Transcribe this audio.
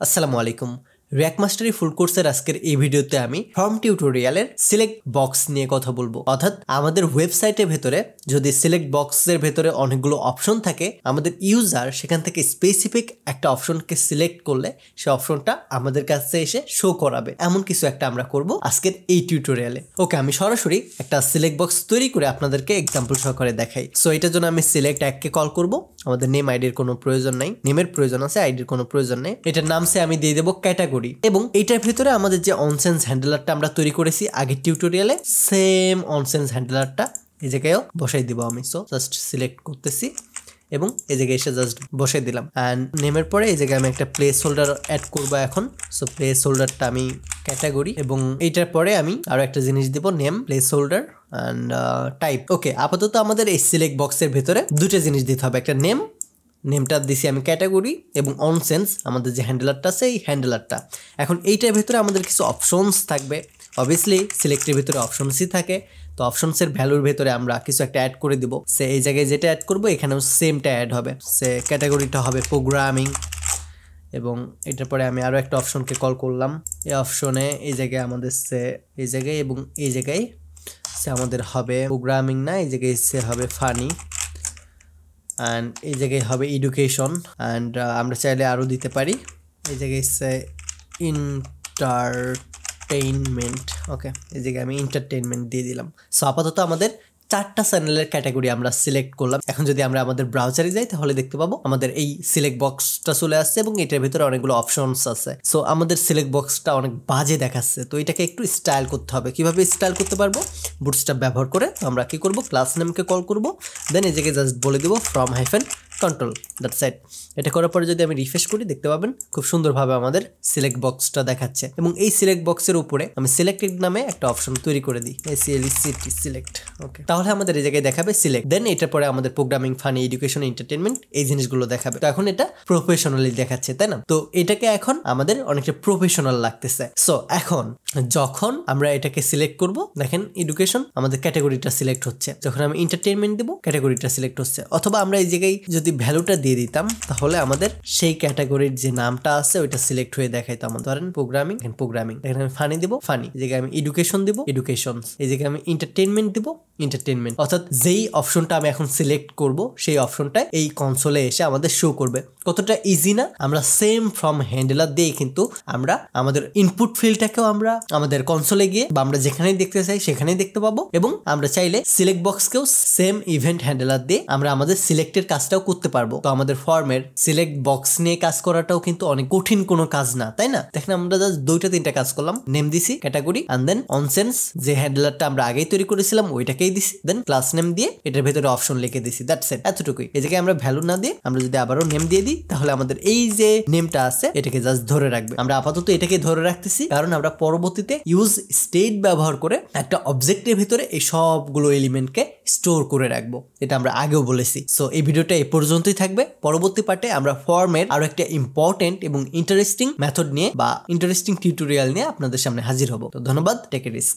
আসসালামু আলাইকুম রিঅ্যাক্ট মাস্টারি ফুল কোর্সের আজকের এই ভিডিওতে আমি ফর্ম টিউটোরিয়ালের সিলেক্ট বক্স নিয়ে কথা বলবো। অর্থাৎ আমাদের ওয়েবসাইটের ভেতরে যদি সিলেক্ট বক্সের ভেতরে অনেকগুলো অপশন থাকে, আমাদের ইউজার সেখান থেকে স্পেসিফিক একটা অপশনকে সিলেক্ট করলে সে অপশনটা আমাদের কাছে এসে শো করাবে, এমন কিছু একটা আমরা করব আজকের এই টিউটোরিয়ালে। ওকে, আমি সরাসরি একটা সিলেক্ট বক্স তৈরি করে আপনাদেরকে এক্সাম্পল সহকারে দেখাই। সো এটার জন্য আমি সিলেক্ট এককে কল করব। আমাদের নেম আইডির কোনো প্রয়োজন নাই, নেমের প্রয়োজন আছে, আইডির কোনো প্রয়োজন নেই। এটার নামসে আমি দিয়ে দেবো ক্যাটাগরি, এবং এইটার ভিতরে আমাদের যে অনসেন্স হ্যান্ডেলারটা আমরা তৈরি করেছি আগের টিউটোরিয়ালে, সেম অনসেন্স হ্যান্ডেলারটা এই জায়গায়ও বসাই দিব আমি। সো জাস্ট সিলেক্ট করতেছি এবং এই জায়গায় এসে জাস্ট বসাই দিলাম। অ্যান্ড নেমের পরে এই জায়গায় আমি একটা প্লেস হোল্ডার অ্যাড করবো এখন। সো প্লেস হোল্ডারটা আমি ক্যাটাগরি, এবং এইটার পরে আমি আরো একটা জিনিস দিব, name place holder and type. Okay, আপাতত আমাদের এই সিলেক্ট বক্সের ভেতরে দুটো জিনিস দিতে হবে, একটা নেমটা দিছি আমি ক্যাটাগরি, এবং অনসেন্স আমাদের যে হ্যান্ডেলারটা আছে এই হ্যান্ডেলারটা। এখন এইটার ভেতরে আমাদের কিছু অপশনস থাকবে। অবভিয়াসলি সিলেক্টের ভিতরে অপশনসই থাকে, তো অপশনসের ভ্যালুর ভেতরে আমরা কিছু একটা অ্যাড করে দিব। সে এই জায়গায় যেটা অ্যাড করবো এখানেও সেমটা অ্যাড হবে। সে ক্যাটাগরিটা হবে প্রোগ্রামিং, এবং এটার পরে আমি আরও একটা অপশনকে কল করলাম। এই অপশনে এই জায়গায় আমাদের সে এই জায়গায় এবং এই জায়গায় সে আমাদের হবে প্রোগ্রামিং না, এই জায়গায় সে হবে ফানি, অ্যান্ড এই জায়গায় হবে এডুকেশন, অ্যান্ড আমরা চাইলে আরও দিতে পারি। এই জায়গায় এন্টারটেইনমেন্ট। ওকে, এই জায়গায় আমি এন্টারটেইনমেন্ট দিয়ে দিলাম। সো আপাতত আমাদের 4টা চ্যানেলের ক্যাটাগরি আমরা সিলেক্ট করলাম। এখন যদি আমরা আমাদের ব্রাউজারে যাই তাহলে দেখতে পাবো আমাদের এই সিলেক্ট বক্সটা চলে আসছে এবং এটার ভিতরে অনেকগুলো অপশনস আছে। সো আমাদের সিলেক্ট বক্সটা অনেক বাজে দেখাচ্ছে, তো এটাকে একটু স্টাইল করতে হবে। কিভাবে স্টাইল করতে পারবো? বুটস্ট্র্যাপ ব্যবহার করে আমরা কি করব, ক্লাস নেমকে কল করব, দেন এই জায়গায় জাস্ট বলে দিব from hyphen control, that's it. এটা করার পরে যদি আমি রিফ্রেশ করি দেখতে পাবেন খুব সুন্দরভাবে আমাদের সিলেক্ট বক্সটা দেখাচ্ছে, এবং এই সিলেক্ট বক্সের উপরে আমি সিলেক্টেড নামে একটা অপশন তৈরি করে দিই, সিলেক্ট। ওকে, তাহলে আমাদের এই জায়গায় দেখাবে সিলেক্ট, দেন এটার পরে আমাদের প্রোগ্রামিং, ফানি, এডুকেশন, এন্টারটেইনমেন্ট এই জিনিসগুলো দেখাবে। তো এখন এটা প্রফেশনালি দেখাচ্ছে, তাই না? তো এটাকে এখন আমাদের অনেকটা প্রফেশনাল লাগতেছে। সো এখন যখন আমরা এটাকে সিলেক্ট করব, দেখেন এডুকেশন আমাদের ক্যাটাগরিটা সিলেক্ট হচ্ছে, যখন আমি এন্টারটেইনমেন্ট দেবো ক্যাটাগরিটা সিলেক্ট হচ্ছে। অথবা আমরা এই জায়গায় যদি ভ্যালুটা দিয়ে দিতাম তাহলে আমাদের সেই ক্যাটাগরির যে নামটা আছে ওইটা সিলেক্ট হয়ে দেখাইতো। আমার ধরেন প্রোগ্রামিং, এখানে আমি ফানি দিব, ফানি। এই জায়গায় আমি এডুকেশন দিব, এডুকেশন। এই জায়গায় আমি এন্টারটেইনমেন্ট দিব, এন্টারটেইনমেন্ট। অর্থাৎ যেই অপশনটা আমি এখন সিলেক্ট করব সেই অপশনটা এই কনসোলে এসে আমাদের শো করবে। কতটা ইজি না? আমরা সেম ফ্রম হ্যান্ডেলার দিয়ে কিন্তু আমরা আমাদের ইনপুট ফিল্ডটাকেও আমরা আমাদের কনসোলে গিয়ে বা আমরা যেখানেই দেখতে চাই সেখানেই দেখতে পাবো, এবং আমরা চাইলে সিলেক্ট বক্সকেও সেম ইভেন্ট হ্যান্ডেলার দিয়ে আমরা আমাদের সিলেক্টের কাজটাও করতে পারবো। তো আমাদের ফর্মের সিলেক্ট বক্স নিয়ে কাজ করাটাও কিন্তু অনেক কঠিন কোনো কাজ না, তাই না? দেখেন আমরা জাস্ট 2-3টা কাজ করলাম, নেম দিছি ক্যাটাগরি, এন্ড দেন অনসেন্স যে হ্যান্ডেলারটা আমরা আগেই তৈরি করেছিলাম ওইটাকেই দিছি, দেন ক্লাস নেম দিয়ে এটার ভেতরে অপশন লিখে দিছি, দ্যাটস ইট, এতটুকুই। এই জায়গায় আমরা ভ্যালু না দিয়ে আমরা যদি আবারও নেম দিয়ে দিই তাহলে আমাদের এই যে নেমটা আছে এটাকে জাস্ট ধরে রাখবে। আমরা আপাতত এটাকে ধরে রাখতেছি কারণ আমরা পরবর্তীতে ইউজ স্টেট ব্যবহার করে একটা অবজেক্টের ভিতরে এই সবগুলো এলিমেন্টকে স্টোর করে রাখবো, এটা আমরা আগেও বলেছি। সো এই ভিডিওটা এই পর্যন্তই থাকবে। পরবর্তী পার্টে আমরা ফর্মের আরো একটা ইম্পর্টেন্ট এবং ইন্টারেস্টিং মেথড নিয়ে বা ইন্টারেস্টিং টিউটোরিয়াল নিয়ে আপনাদের সামনে হাজির হব। তো ধন্যবাদ, টেক এ রিস্ক।